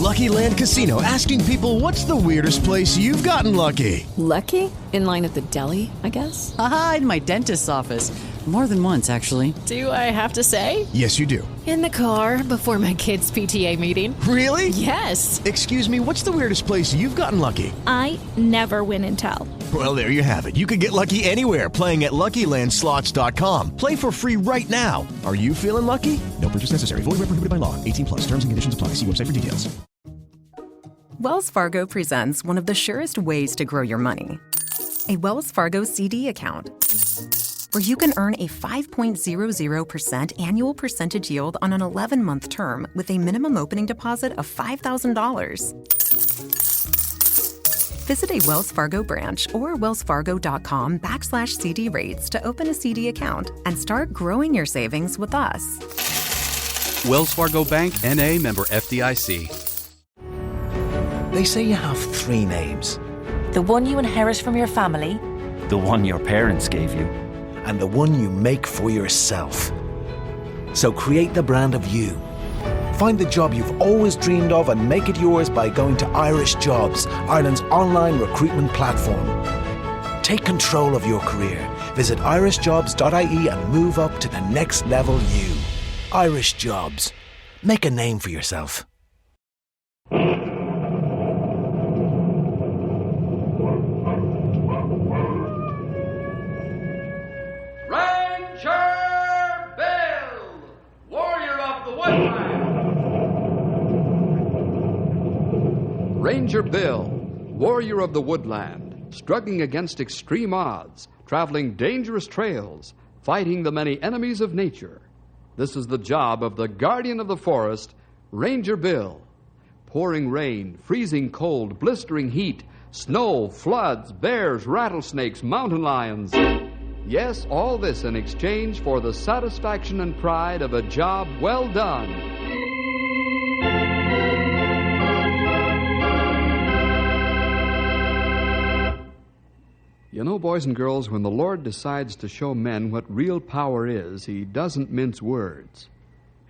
Lucky Land Casino, asking people, what's the weirdest place you've gotten lucky? Lucky? In line at the deli, I guess? Aha, in my dentist's office. More than once, actually. Do I have to say? Yes, you do. In the car before my kids' PTA meeting. Really? Yes. Excuse me, what's the weirdest place you've gotten lucky? I never win and tell. Well, there you have it. You can get lucky anywhere, playing at LuckyLandSlots.com. Play for free right now. Are you feeling lucky? No purchase necessary. Void where prohibited by law. 18 plus. Terms and conditions apply. See website for details. Wells Fargo presents one of the surest ways to grow your money. A Wells Fargo CD account, where you can earn a 5.00% annual percentage yield on an 11-month term with a minimum opening deposit of $5,000. Visit a Wells Fargo branch or wellsfargo.com/CD rates to open a CD account and start growing your savings with us. Wells Fargo Bank, N.A., member FDIC. They say you have three names. The one you inherit from your family, the one your parents gave you, and the one you make for yourself. So create the brand of you. Find the job you've always dreamed of and make it yours by going to Irish Jobs, Ireland's online recruitment platform. Take control of your career. Visit irishjobs.ie and move up to the next level you. Irish Jobs. Make a name for yourself. Ranger Bill, warrior of the woodland. Ranger Bill, warrior of the woodland, struggling against extreme odds, traveling dangerous trails, fighting the many enemies of nature. This is the job of the guardian of the forest, Ranger Bill. Pouring rain, freezing cold, blistering heat, snow, floods, bears, rattlesnakes, mountain lions. Yes, all this in exchange for the satisfaction and pride of a job well done. You know, boys and girls, when the Lord decides to show men what real power is, He doesn't mince words.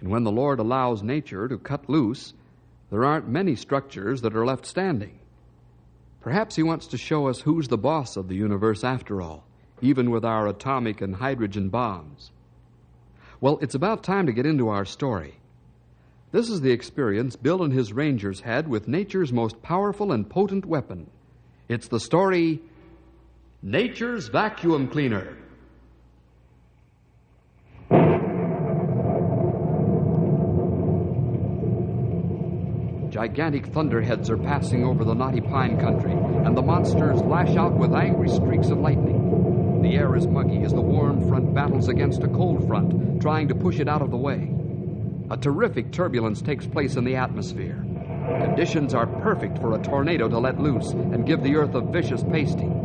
And when the Lord allows nature to cut loose, there aren't many structures that are left standing. Perhaps He wants to show us who's the boss of the universe after all, even with our atomic and hydrogen bombs. Well, it's about time to get into our story. This is the experience Bill and his Rangers had with nature's most powerful and potent weapon. It's the story, Nature's Vacuum Cleaner. Gigantic thunderheads are passing over the knotty pine country, and the monsters lash out with angry streaks of lightning. The air is muggy as the warm front battles against a cold front, trying to push it out of the way. A terrific turbulence takes place in the atmosphere. Conditions are perfect for a tornado to let loose and give the earth a vicious pasting.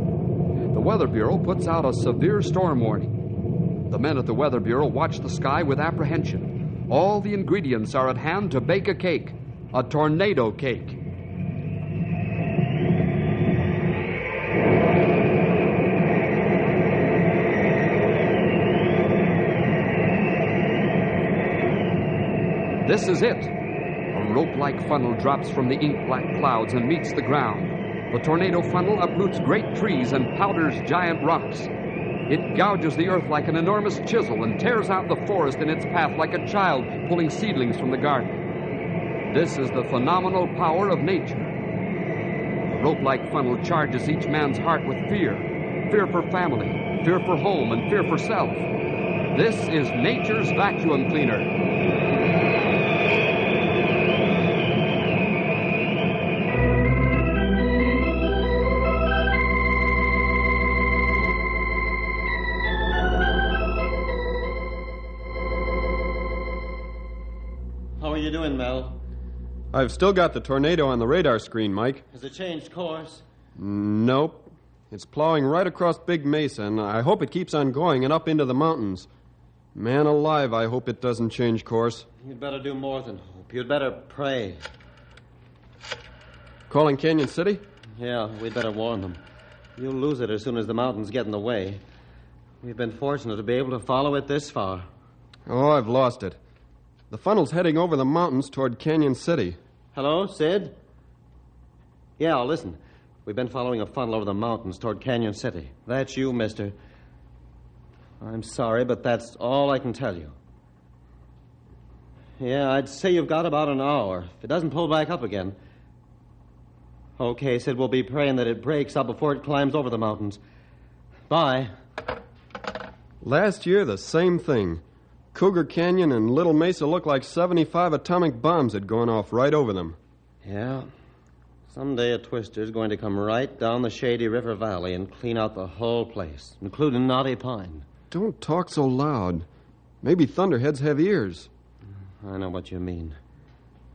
The Weather Bureau puts out a severe storm warning. The men at the Weather Bureau watch the sky with apprehension. All the ingredients are at hand to bake a cake, a tornado cake. This is it. A rope-like funnel drops from the ink-black clouds and meets the ground. The tornado funnel uproots great trees and powders giant rocks. It gouges the earth like an enormous chisel and tears out the forest in its path like a child pulling seedlings from the garden. This is the phenomenal power of nature. The rope-like funnel charges each man's heart with fear. Fear for family, fear for home, and fear for self. This is nature's vacuum cleaner. How are you doing, Mel? I've still got the tornado on the radar screen, Mike. Has it changed course? Nope. It's plowing right across Big Mesa, and I hope it keeps on going and up into the mountains. Man alive, I hope it doesn't change course. You'd better do more than hope. You'd better pray. Calling Canyon City? Yeah, we'd better warn them. You'll lose it as soon as the mountains get in the way. We've been fortunate to be able to follow it this far. Oh, I've lost it. The funnel's heading over the mountains toward Canyon City. Hello, Sid? Yeah, listen. We've been following a funnel over the mountains toward Canyon City. That's you, mister. I'm sorry, but that's all I can tell you. Yeah, I'd say you've got about an hour. If it doesn't pull back up again. Okay, Sid, we'll be praying that it breaks up before it climbs over the mountains. Bye. Last year, the same thing. Cougar Canyon and Little Mesa looked like 75 atomic bombs had gone off right over them. Yeah. Someday a twister's going to come right down the Shady River Valley and clean out the whole place, including Knotty Pine. Don't talk so loud. Maybe thunderheads have ears. I know what you mean.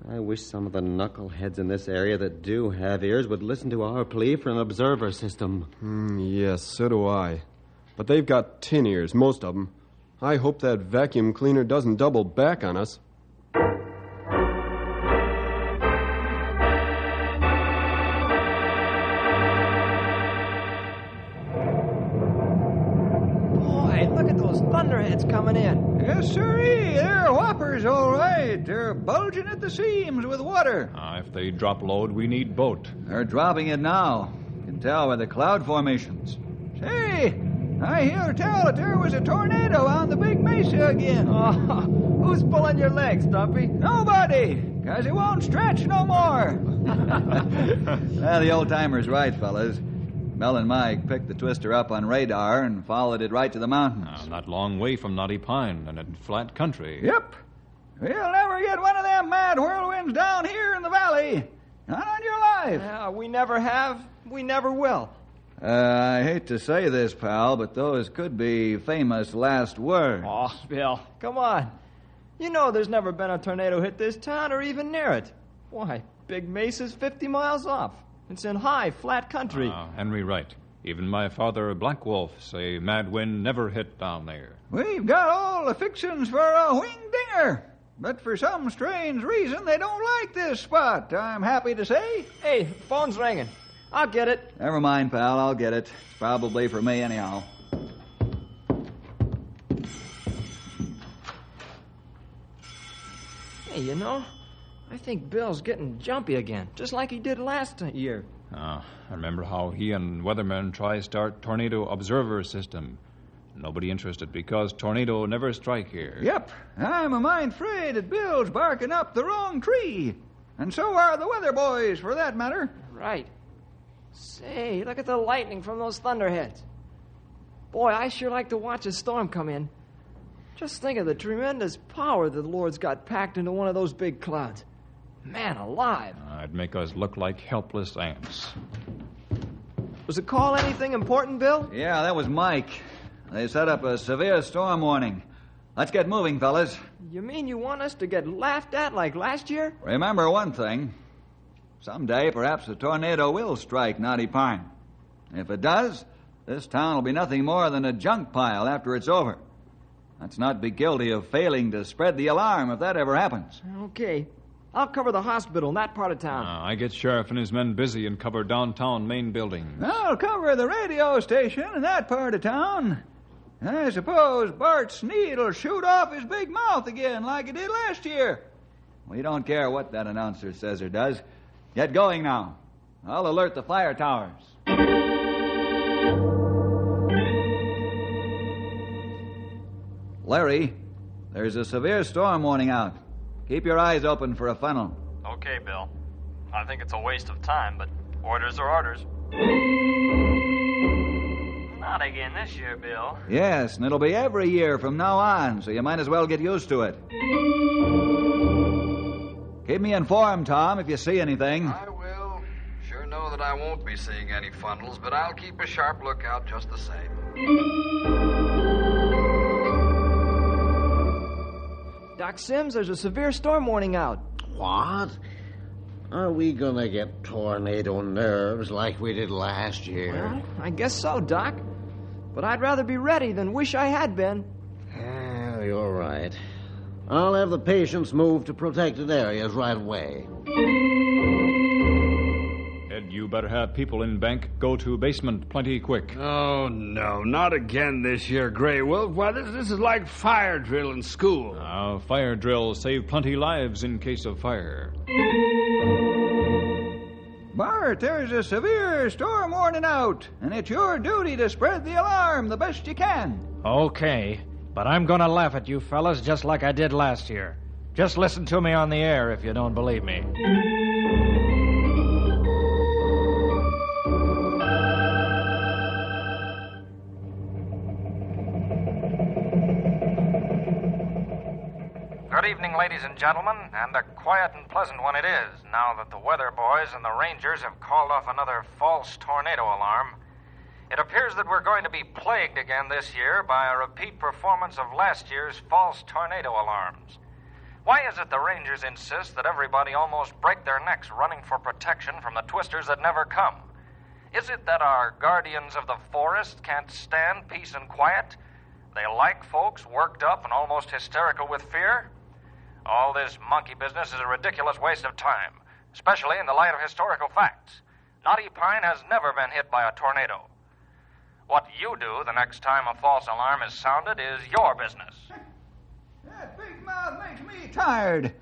I wish some of the knuckleheads in this area that do have ears would listen to our plea for an observer system. Yes, so do I. But they've got tin ears, most of them. I hope that vacuum cleaner doesn't double back on us. Boy, look at those thunderheads coming in. Yes, sirree. They're whoppers, all right. They're bulging at the seams with water. If they drop load, we need boat. They're dropping it now. You can tell by the cloud formations. Say, I hear tell that there was a tornado on the Big Mesa again. Oh, who's pulling your legs, Stumpy? Nobody, because it won't stretch no more. Well, the old-timer's right, fellas. Mel and Mike picked the twister up on radar and followed it right to the mountains. Not long way from Knotty Pine and in flat country. Yep. We'll never get one of them mad whirlwinds down here in the valley. Not on your life. We never have. We never will. I hate to say this, pal, but those could be famous last words. Oh, Bill, come on. You know there's never been a tornado hit this town or even near it. Why, Big Mesa's 50 miles off. It's in high, flat country. Henry Wright. Even my father, Black Wolf, say mad wind never hit down there. We've got all the fixings for a winged dinger. But for some strange reason, they don't like this spot, I'm happy to say. Hey, phone's ringing. I'll get it. Never mind, pal. I'll get it. It's probably for me anyhow. Hey, you know, I think Bill's getting jumpy again, just like he did last year. I remember how he and Weatherman try start tornado observer system. Nobody interested because tornado never strike here. Yep. I'm a mind afraid that Bill's barking up the wrong tree. And so are the weather boys, for that matter. Right. Say, look at the lightning from those thunderheads. Boy, I sure like to watch a storm come in. Just think of the tremendous power that the Lord's got packed into one of those big clouds. Man alive. It'd make us look like helpless ants. Was the call anything important, Bill? Yeah, that was Mike. They set up a severe storm warning. Let's get moving, fellas. You mean you want us to get laughed at like last year? Remember one thing. Someday, perhaps a tornado will strike Knotty Pine. If it does, this town will be nothing more than a junk pile after it's over. Let's not be guilty of failing to spread the alarm if that ever happens. Okay. I'll cover the hospital in that part of town. I get Sheriff and his men busy and cover downtown main buildings. I'll cover the radio station in that part of town. I suppose Bart Sneed will shoot off his big mouth again like he did last year. We don't care what that announcer says or does. Get going now. I'll alert the fire towers. Larry, there's a severe storm warning out. Keep your eyes open for a funnel. Okay, Bill. I think it's a waste of time, but orders are orders. Not again this year, Bill. Yes, and it'll be every year from now on, so you might as well get used to it. Keep me informed, Tom, if you see anything. I will. Sure know that I won't be seeing any funnels, but I'll keep a sharp lookout just the same. Doc Sims, there's a severe storm warning out. What? Are we gonna get tornado nerves like we did last year? Well, I guess so, Doc. But I'd rather be ready than wish I had been. Yeah, you're right. I'll have the patients moved to protected areas right away. Ed, you better have people in bank go to basement plenty quick. Oh, no, not again this year, Grey Wolf. Why, this is like fire drill in school. Fire drills save plenty lives in case of fire. Bart, there's a severe storm warning out, and it's your duty to spread the alarm the best you can. Okay, but I'm going to laugh at you fellas just like I did last year. Just listen to me on the air if you don't believe me. Good evening, ladies and gentlemen, and a quiet and pleasant one it is, now that the weather boys and the Rangers have called off another false tornado alarm. It appears that we're going to be plagued again this year by a repeat performance of last year's false tornado alarms. Why is it the Rangers insist that everybody almost break their necks running for protection from the twisters that never come? Is it that our guardians of the forest can't stand peace and quiet? They like folks worked up and almost hysterical with fear? All this monkey business is a ridiculous waste of time, especially in the light of historical facts. Knotty Pine has never been hit by a tornado. What you do the next time a false alarm is sounded is your business. That big mouth makes me tired.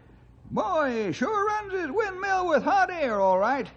Boy, he sure runs his windmill with hot air, all right.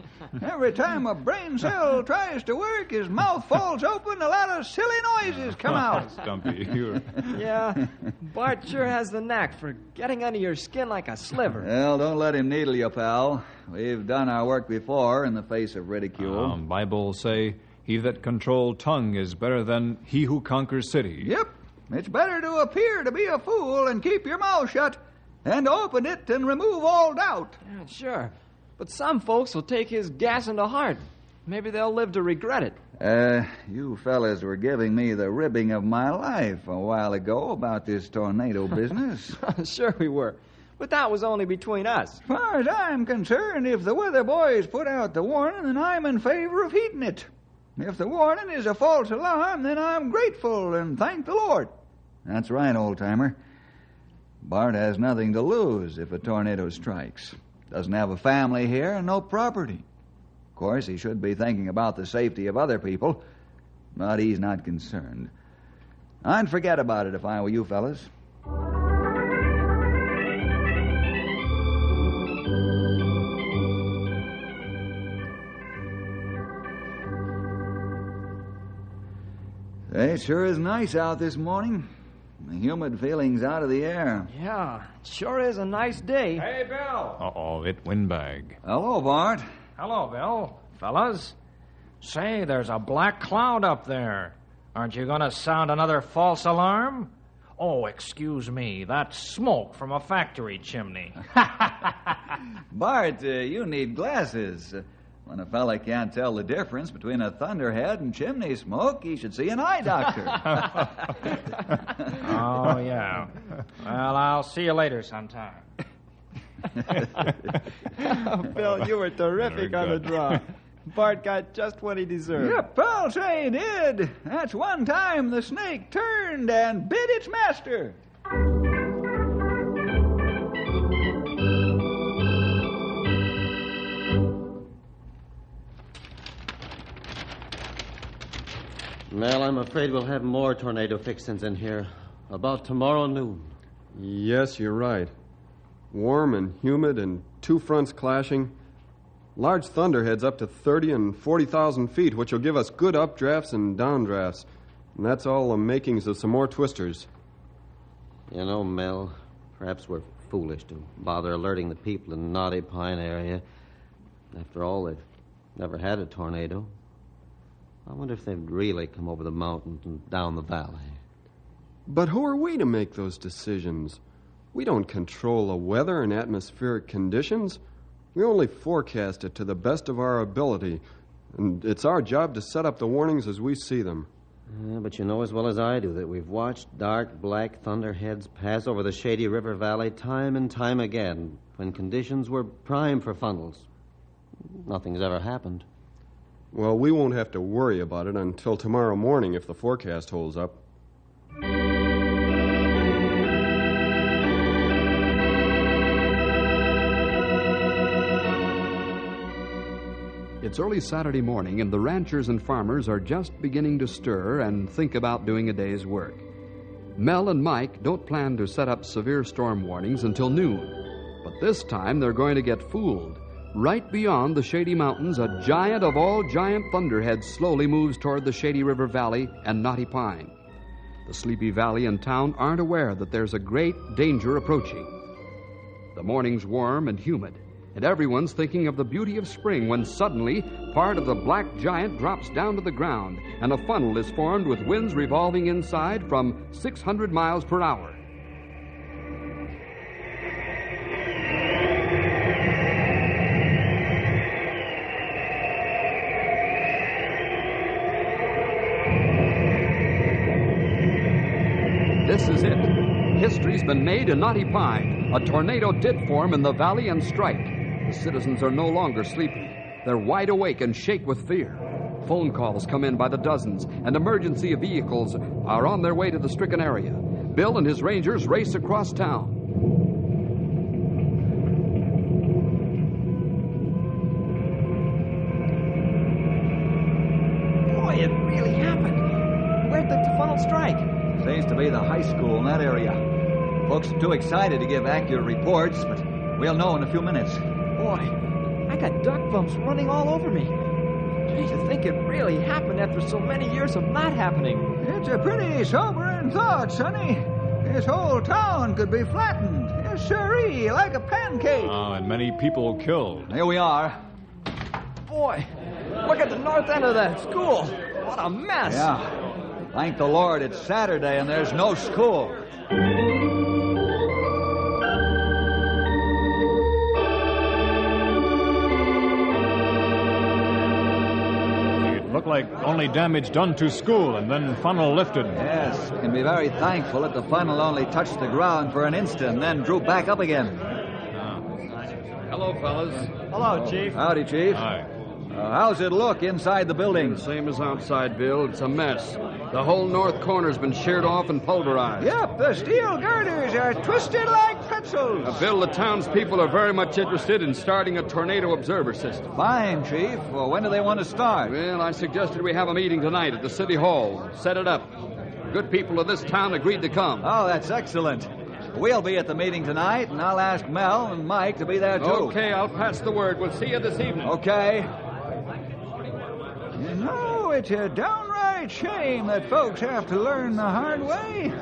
Every time a brain cell tries to work, his mouth falls open, a lot of silly noises come out. Stumpy, you're... Yeah, Bart sure has the knack for getting under your skin like a sliver. Well, don't let him needle you, pal. We've done our work before in the face of ridicule. Bible say, he that control tongue is better than he who conquers city. Yep. It's better to appear to be a fool and keep your mouth shut and open it and remove all doubt. Yeah, sure. But some folks will take his gassing to heart. Maybe they'll live to regret it. You fellas were giving me the ribbing of my life a while ago about this tornado business. Sure we were. But that was only between us. As far as I'm concerned, if the weather boys put out the warning, then I'm in favor of heeding it. If the warning is a false alarm, then I'm grateful and thank the Lord. That's right, old-timer. Bart has nothing to lose if a tornado strikes. Doesn't have a family here and no property. Of course, he should be thinking about the safety of other people, but he's not concerned. I'd forget about it if I were you fellas. It sure is nice out this morning. The humid feeling's out of the air. Yeah, it sure is a nice day. Hey, Bill. Uh-oh, it windbag. Hello, Bart. Hello, Bill. Fellas. Say, there's a black cloud up there. Aren't you going to sound another false alarm? Oh, excuse me. That's smoke from a factory chimney. Bart, you need glasses. When a fella can't tell the difference between a thunderhead and chimney smoke, he should see an eye doctor. Oh, yeah. Well, I'll see you later sometime. Bill, you were terrific on the draw. Bart got just what he deserved. Yep, I'll say he did. That's one time the snake turned and bit its master. Well, I'm afraid we'll have more tornado fixings in here. About tomorrow noon. Yes, you're right. Warm and humid and two fronts clashing. Large thunderheads up to 30 and 40,000 feet, which will give us good updrafts and downdrafts. And that's all the makings of some more twisters. You know, Mel, perhaps we're foolish to bother alerting the people in the Knotty Pine area. After all, they've never had a tornado. I wonder if they'd really come over the mountains and down the valley. But who are we to make those decisions? We don't control the weather and atmospheric conditions. We only forecast it to the best of our ability. And it's our job to set up the warnings as we see them. Yeah, but you know as well as I do that we've watched dark, black thunderheads pass over the Shady River Valley time and time again when conditions were prime for funnels. Nothing's ever happened. Well, we won't have to worry about it until tomorrow morning if the forecast holds up. It's early Saturday morning, and the ranchers and farmers are just beginning to stir and think about doing a day's work. Mel and Mike don't plan to set up severe storm warnings until noon, but this time they're going to get fooled Right beyond the Shady Mountains, a giant of all giant thunderheads slowly moves toward the Shady River Valley and Knotty Pine. The Sleepy Valley and town aren't aware that there's a great danger approaching. The morning's warm and humid, and everyone's thinking of the beauty of spring when suddenly part of the black giant drops down to the ground and a funnel is formed with winds revolving inside from 600 miles per hour. This is it. History's been made in Knotty Pine. A tornado did form in the valley and strike. The citizens are no longer sleepy. They're wide awake and shake with fear. Phone calls come in by the dozens, and emergency vehicles are on their way to the stricken area. Bill and his rangers race across town. Boy, it really happened. Where'd the funnel strike? Seems to be the high school in that area. Folks are too excited to give accurate reports, but we'll know in a few minutes. Boy, I got duck bumps running all over me. To think it really happened after so many years of not happening. It's a pretty sobering thought, Sonny. This whole town could be flattened. Yes, sirree, like a pancake. And many people killed. Here we are. Boy, look at the north end of that school. What a mess. Yeah. Thank the Lord it's Saturday and there's no school. It looked like only damage done to school and then funnel lifted. Yes, can be very thankful that the funnel only touched the ground for an instant and then drew back up again. Hello, fellas. Hello, Chief. Howdy, Chief. Hi. How's it look inside the building? Same as outside, Bill. It's a mess. The whole north corner's been sheared off and pulverized. Yep, the steel girders are twisted like pretzels. Bill, the townspeople are very much interested in starting a tornado observer system. Fine, Chief. Well, when do they want to start? Well, I suggested we have a meeting tonight at the City Hall. Set it up. Good people of this town agreed to come. Oh, that's excellent. We'll be at the meeting tonight, and I'll ask Mel and Mike to be there, too. Okay, I'll pass the word. We'll see you this evening. Okay. You know, it's a downright shame that folks have to learn the hard way.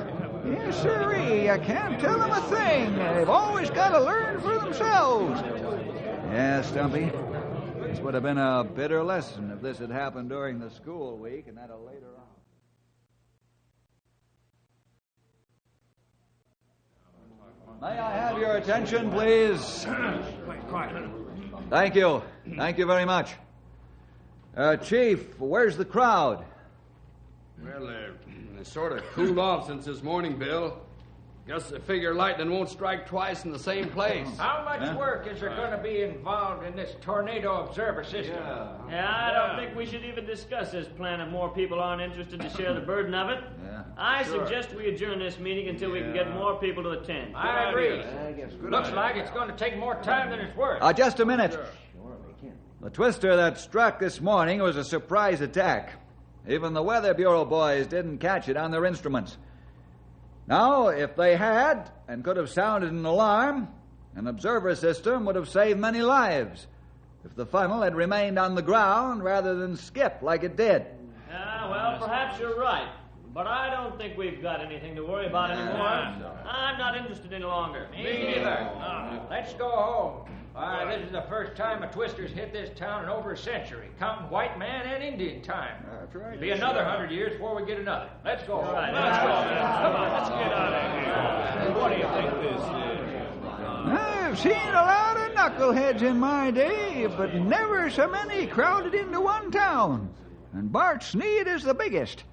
Yes, sirree, I can't tell them a thing. They've always got to learn for themselves. Yeah, Stumpy. This would have been a bitter lesson if this had happened during the school week and at a later hour. May I have your attention, please? Thank you. Thank you very much. Chief, where's the crowd? Well, they sort of cooled off since this morning, Bill. Guess they figure lightning won't strike twice in the same place. How much work is there going to be involved in this tornado observer system? I don't think we should even discuss this plan if more people aren't interested to share the burden of it. I suggest we adjourn this meeting until we can get more people to attend. I agree. Looks like it's going to take more time than it's worth. Just a minute. The twister that struck this morning was a surprise attack. Even the Weather Bureau boys didn't catch it on their instruments. Now, if they had and could have sounded an alarm, an observer system would have saved many lives if the funnel had remained on the ground rather than skip like it did. Well, perhaps you're right. But I don't think we've got anything to worry about anymore. I'm not interested any longer. Me neither. Let's go home. This is the first time a twister's hit this town in over a century, counting white man and Indian time. That's right. It'll be another 100 years before we get another. Let's go. All right, let's go. Come on, let's get out of here. What do you think this is? I've seen a lot of knuckleheads in my day, but never so many crowded into one town. And Bart Sneed is the biggest.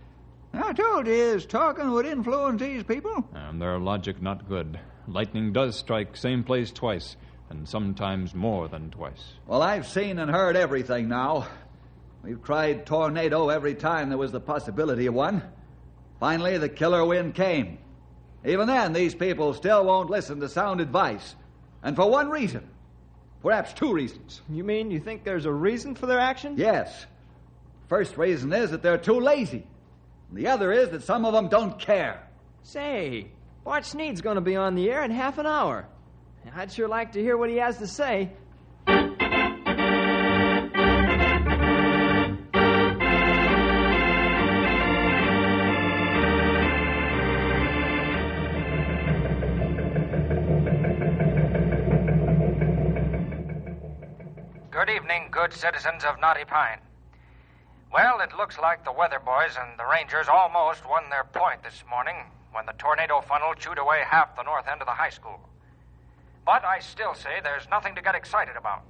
I told you his talking would influence these people. And their logic not good. Lightning does strike same place twice, and sometimes more than twice. Well, I've seen and heard everything now. We've tried tornado every time there was the possibility of one. Finally, the killer wind came. Even then, these people still won't listen to sound advice. And for one reason. Perhaps two reasons. You mean you think there's a reason for their actions? Yes. First reason is that they're too lazy. And the other is that some of them don't care. Say, Bart Sneed's going to be on the air in half an hour. I'd sure like to hear what he has to say. Good evening, good citizens of Knotty Pine. Well, it looks like the weather boys and the Rangers almost won their point this morning when the tornado funnel chewed away half the north end of the high school. But I still say there's nothing to get excited about.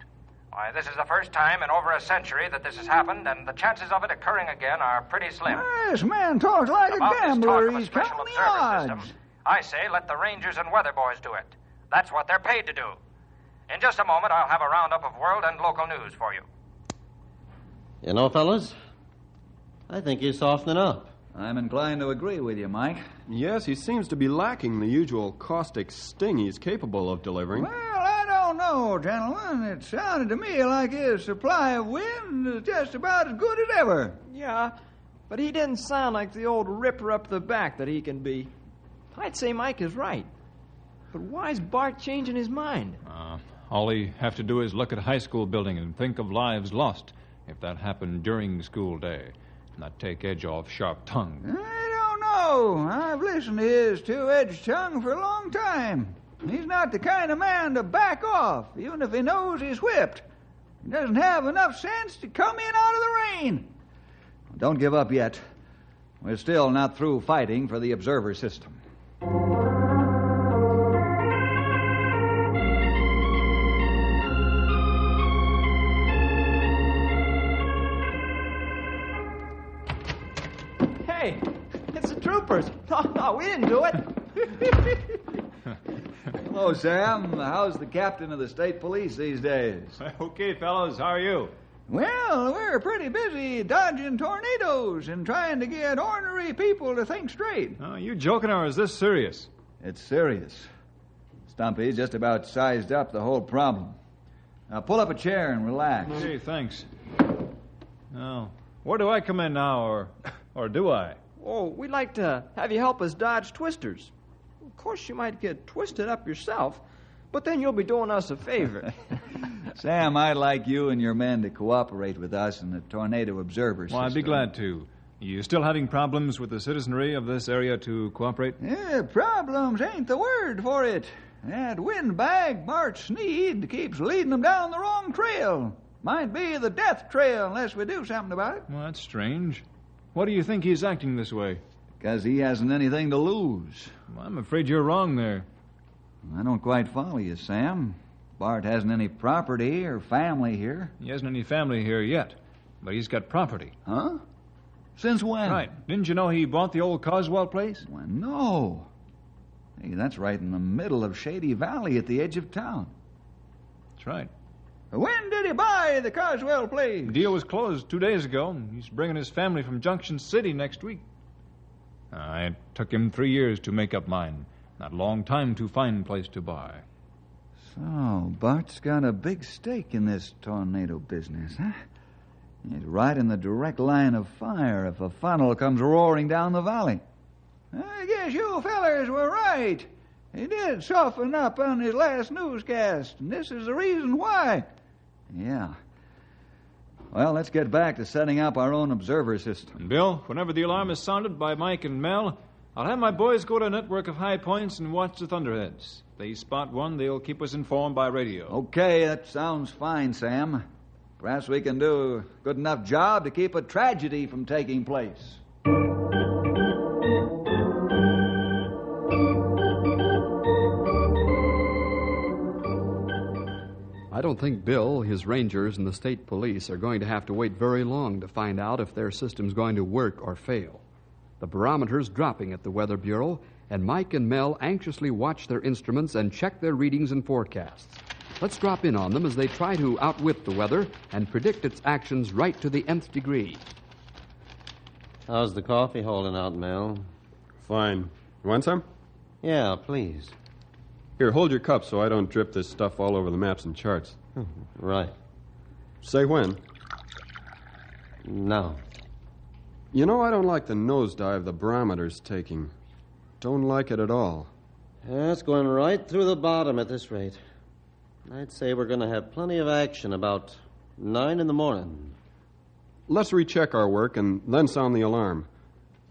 Why, this is the first time in over a century that this has happened, and the chances of it occurring again are pretty slim. This man talks like About a gambler. He's special counting the observer odds. system, I say let the Rangers and weather boys do it. That's what they're paid to do. In just a moment, I'll have a roundup of world and local news for you. You know, fellas, I think he's softening up. I'm inclined to agree with you, Mike. Yes, he seems to be lacking the usual caustic sting he's capable of delivering. Well, I don't know, gentlemen. It sounded to me like his supply of wind is just about as good as ever. Yeah, but he didn't sound like the old ripper up the back that he can be. I'd say Mike is right. But why's Bart changing his mind? All he have to do is look at a high school building and think of lives lost if that happened during school day. Not take edge off sharp tongue. I don't know. I've listened to his two-edged tongue for a long time. He's not the kind of man to back off, even if he knows he's whipped. He doesn't have enough sense to come in out of the rain. Don't give up yet. We're still not through fighting for the observer system. Hey, it's the troopers. No, we didn't do it. Hello, Sam. How's the captain of the state police these days? Okay, fellows, how are you? Well, we're pretty busy dodging tornadoes and trying to get ornery people to think straight. Oh, you joking, or is this serious? It's serious. Stumpy's just about sized up the whole problem. Now, pull up a chair and relax. Hey, thanks. Now, where do I come in now, or do I? Oh, we'd like to have you help us dodge twisters. Of course, you might get twisted up yourself, but then you'll be doing us a favor. Sam, I'd like you and your men to cooperate with us in the tornado observer system. Well, I'd be glad to. You still having problems with the citizenry of this area to cooperate? Yeah, problems ain't the word for it. That windbag, Bart Sneed, keeps leading them down the wrong trail. Might be the death trail unless we do something about it. Well, that's strange. Why do you think he's acting this way? Because he hasn't anything to lose. Well, I'm afraid you're wrong there. I don't quite follow you, Sam. Bart hasn't any property or family here. He hasn't any family here yet, but he's got property. Huh? Since when? Right. Didn't you know he bought the old Coswell place? Well, no. Hey, that's right in the middle of Shady Valley at the edge of town. That's right. When did he buy the Coswell place? The deal was closed 2 days ago. He's bringing his family from Junction City next week. It took him 3 years to make up mine. Not a long time to find a place to buy. So, Bart's got a big stake in this tornado business, huh? He's right in the direct line of fire if a funnel comes roaring down the valley. I guess you fellers were right. He did soften up on his last newscast, and this is the reason why. Yeah. Well, let's get back to setting up our own observer system. And Bill, whenever the alarm is sounded by Mike and Mel, I'll have my boys go to a network of high points and watch the thunderheads. If they spot one, they'll keep us informed by radio. Okay, that sounds fine, Sam. Perhaps we can do a good enough job to keep a tragedy from taking place. I don't think Bill, his Rangers, and the state police are going to have to wait very long to find out if their system's going to work or fail. The barometer's dropping at the Weather Bureau, and Mike and Mel anxiously watch their instruments and check their readings and forecasts. Let's drop in on them as they try to outwit the weather and predict its actions right to the nth degree. How's the coffee holding out, Mel? Fine. You want some? Yeah, please. Here, hold your cup so I don't drip this stuff all over the maps and charts. Right. Say when. Now. You know, I don't like the nosedive the barometer's taking. Don't like it at all. Yeah, it's going right through the bottom at this rate. I'd say we're going to have plenty of action about 9 in the morning. Let's recheck our work and then sound the alarm.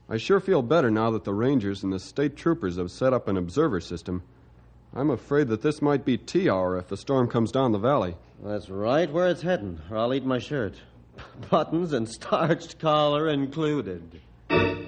I sure feel better now that the Rangers and the state troopers have set up an observer system. I'm afraid that this might be tea hour if the storm comes down the valley. That's right where it's heading, or I'll eat my shirt. Buttons and starched collar included. The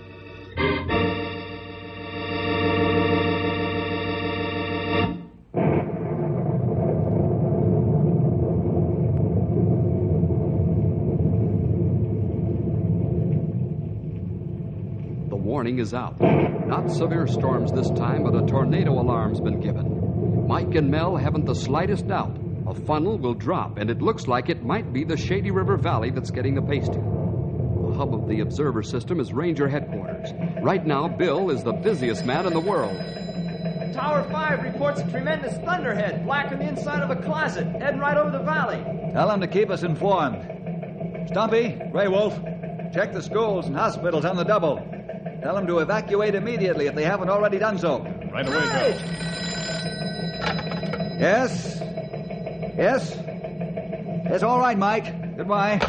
warning is out. Not severe storms this time, but a tornado alarm's been given. Mike and Mel haven't the slightest doubt. A funnel will drop, and it looks like it might be the Shady River Valley that's getting the pasting. The hub of the observer system is Ranger headquarters. Right now, Bill is the busiest man in the world. Tower 5 reports a tremendous thunderhead, black on the inside of a closet, heading right over the valley. Tell them to keep us informed. Stumpy, Grey Wolf, check the schools and hospitals on the double. Tell them to evacuate immediately if they haven't already done so. Right away, Bill. Yes? Yes? Yes, all right, Mike. Goodbye.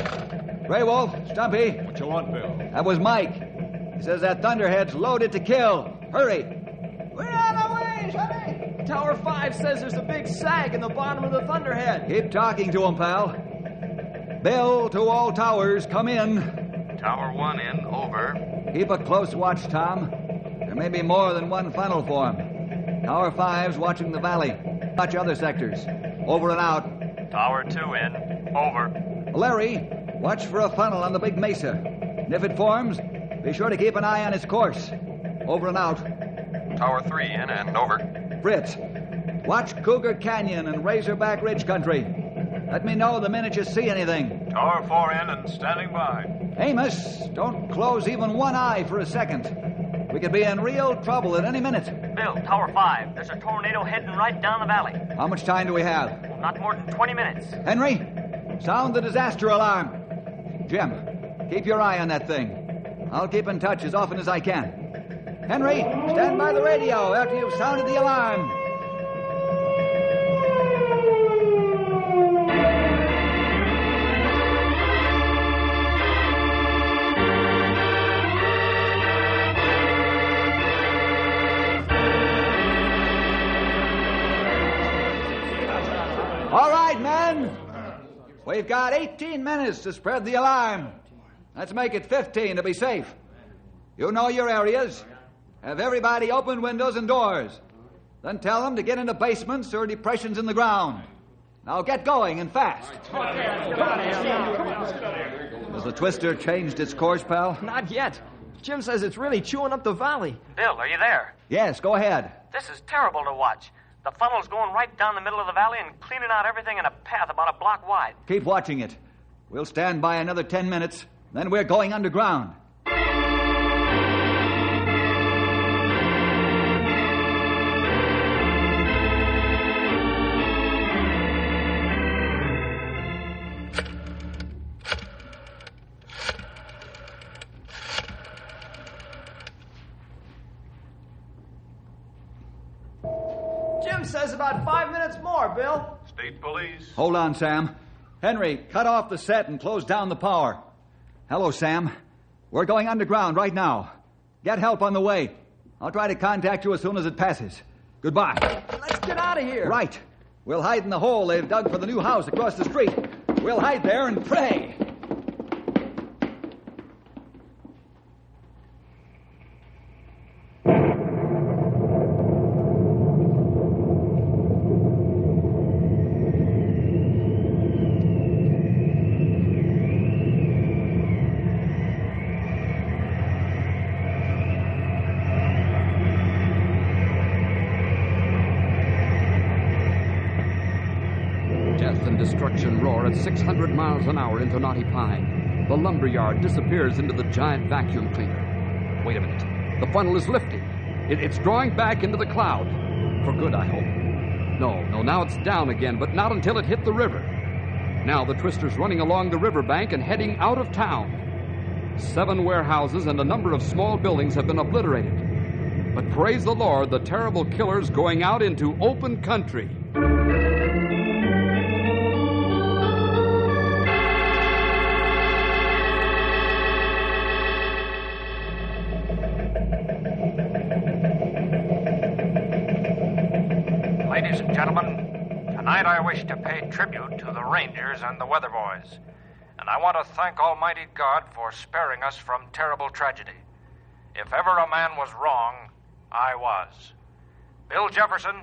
Grey Wolf, Stumpy. What you want, Bill? That was Mike. He says that thunderhead's loaded to kill. Hurry. We're on our way, Sonny. Tower 5 says there's a big sag in the bottom of the thunderhead. Keep talking to him, pal. Bill, to all towers, come in. Tower 1 in, over. Keep a close watch, Tom. There may be more than one funnel form. Tower 5's watching the valley. Watch other sectors. Over and out. Tower 2 in, over. Larry, watch for a funnel on the big mesa. And if it forms, be sure to keep an eye on its course. Over and out. Tower 3 in and over. Fritz, watch Cougar Canyon and Razorback Ridge country. Let me know the minute you see anything. Tower 4 in and standing by. Amos, don't close even one eye for a second. We could be in real trouble at any minute. Bill, Tower 5, there's a tornado heading right down the valley. How much time do we have? Not more than 20 minutes. Henry, sound the disaster alarm. Jim, keep your eye on that thing. I'll keep in touch as often as I can. Henry, stand by the radio after you've sounded the alarm. All right, men. We've got 18 minutes to spread the alarm. Let's make it 15 to be safe. You know your areas. Have everybody open windows and doors. Then tell them to get into basements or depressions in the ground. Now get going and fast. Has the twister changed its course, pal? Not yet. Jim says it's really chewing up the valley. Bill, are you there? Yes, go ahead. This is terrible to watch. The funnel's going right down the middle of the valley and cleaning out everything in a path about a block wide. Keep watching it. We'll stand by another 10 minutes, then we're going underground. Jim says about 5 minutes more, Bill. State police. Hold on, Sam. Henry, cut off the set and close down the power. Hello, Sam. We're going underground right now. Get help on the way. I'll try to contact you as soon as it passes. Goodbye. Let's get out of here. Right. We'll hide in the hole they've dug for the new house across the street. We'll hide there and pray. Death and destruction roar at 600 miles an hour into Knotty Pine. The lumberyard disappears into the giant vacuum cleaner. Wait a minute. The funnel is lifting. It's drawing back into the cloud. For good, I hope. No, now it's down again, but not until it hit the river. Now the twister's running along the riverbank and heading out of town. 7 warehouses and a number of small buildings have been obliterated. But praise the Lord, the terrible killer's going out into open country. wish to pay tribute to the Rangers and the Weather Boys. And I want to thank Almighty God for sparing us from terrible tragedy. If ever a man was wrong, I was. Bill Jefferson,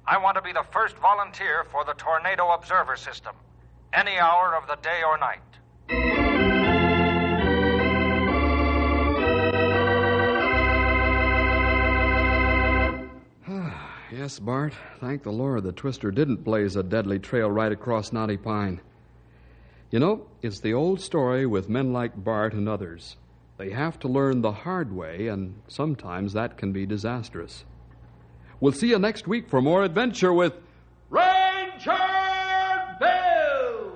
I want to be the first volunteer for the Tornado Observer System, any hour of the day or night. Yes, Bart, thank the Lord the Twister didn't blaze a deadly trail right across Knotty Pine. You know, it's the old story with men like Bart and others. They have to learn the hard way, and sometimes that can be disastrous. We'll see you next week for more adventure with Ranger Bill!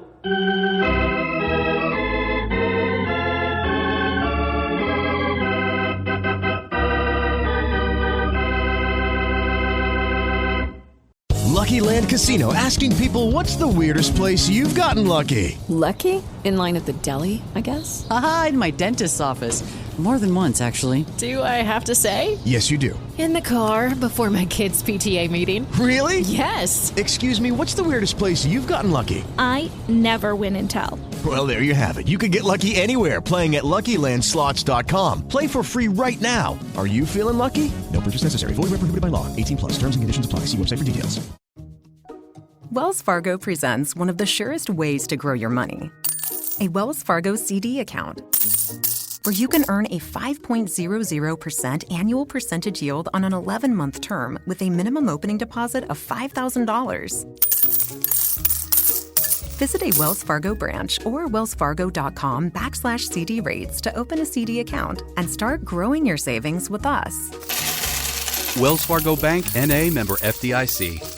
Lucky Land Casino, asking people, what's the weirdest place you've gotten lucky? Lucky? In line at the deli, I guess? Aha, in my dentist's office. More than once, actually. Do I have to say? Yes, you do. In the car before my kids' PTA meeting. Really? Yes. Excuse me, what's the weirdest place you've gotten lucky? I never win and tell. Well, there you have it. You can get lucky anywhere, playing at LuckyLandSlots.com. Play for free right now. Are you feeling lucky? No purchase necessary. Void where prohibited by law. 18+. Terms and conditions apply. See website for details. Wells Fargo presents one of the surest ways to grow your money. A Wells Fargo CD account, where you can earn a 5.00% annual percentage yield on an 11-month term with a minimum opening deposit of $5,000. Visit a Wells Fargo branch or wellsfargo.com/CD rates to open a CD account and start growing your savings with us. Wells Fargo Bank, N.A., member FDIC.